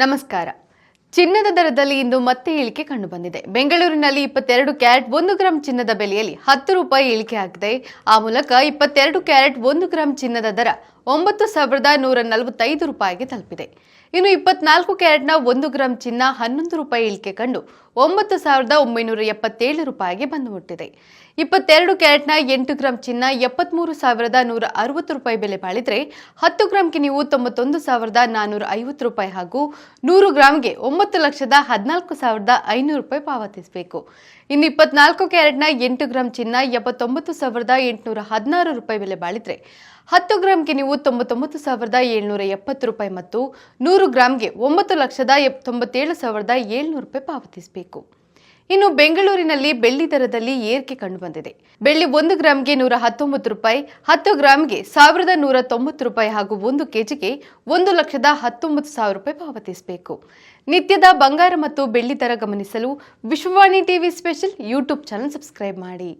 ನಮಸ್ಕಾರ. ಚಿನ್ನದ ದರದಲ್ಲಿ ಇಂದು ಮತ್ತೆ ಇಳಿಕೆ ಕಂಡುಬಂದಿದೆ. ಬೆಂಗಳೂರಿನಲ್ಲಿ 22 ಕ್ಯಾರೆಟ್ 1 ಗ್ರಾಂ ಚಿನ್ನದ ಬೆಲೆಯಲ್ಲಿ 10 ರೂಪಾಯಿ ಇಳಿಕೆ ಆಗಿದೆ. ಆ ಮೂಲಕ 22 ಕ್ಯಾರೆಟ್ 1 ಗ್ರಾಂ ಚಿನ್ನದ ದರ 9,145 ರೂಪಾಯಿಗೆ ತಲುಪಿದೆ. ಇನ್ನು 24 ಕ್ಯಾರೆಟ್ನ 1 ಗ್ರಾಂ ಚಿನ್ನ 11 ರೂಪಾಯಿ ಇಳಿಕೆ ಕಂಡು 9,977 ರೂಪಾಯಿಗೆ ಬಂದು ಮುಟ್ಟಿದೆ. 22 ಕ್ಯಾರೆಟ್ನ 8 ಗ್ರಾಂ ಚಿನ್ನ 73,160 ರೂಪಾಯಿ ಬೆಲೆ ಬಾಳಿದ್ರೆ 10 ಗ್ರಾಂಗೆ ನೀವು 91,450 ರೂಪಾಯಿ ಹಾಗೂ 100 ಗ್ರಾಂಗೆ 9,14,500 ರೂಪಾಯಿ ಪಾವತಿಸಬೇಕು. ಇನ್ನು 24 ಕ್ಯಾರೆಟ್ನ 8 ಗ್ರಾಂ ಚಿನ್ನ 79,816 ರೂಪಾಯಿ ಬೆಲೆ ಬಾಳಿದ್ರೆ 10 ಗ್ರಾಂಗೆ ನೀವು 99,770 ರೂಪಾಯಿ ಮತ್ತು 100 ಗ್ರಾಂಗೆ 9,97,700 ರೂಪಾಯಿ ಪಾವತಿಸಬೇಕು. ಇನ್ನು ಬೆಂಗಳೂರಿನಲ್ಲಿ ಬೆಳ್ಳಿ ದರದಲ್ಲಿ ಏರಿಕೆ ಕಂಡುಬಂದಿದೆ. ಬೆಳ್ಳಿ 1 ಗ್ರಾಂಗೆ 119 ರೂಪಾಯಿ, 10 ಗ್ರಾಂಗೆ 1,190 ರೂಪಾಯಿ ಹಾಗೂ 1 ಕೆಜಿಗೆ 1,19,000 ರೂಪಾಯಿ ಪಾವತಿಸಬೇಕು. ನಿತ್ಯದ ಬಂಗಾರ ಮತ್ತು ಬೆಳ್ಳಿ ದರ ಗಮನಿಸಲು Vishwavani TV special YouTube channel subscribe ಮಾಡಿ.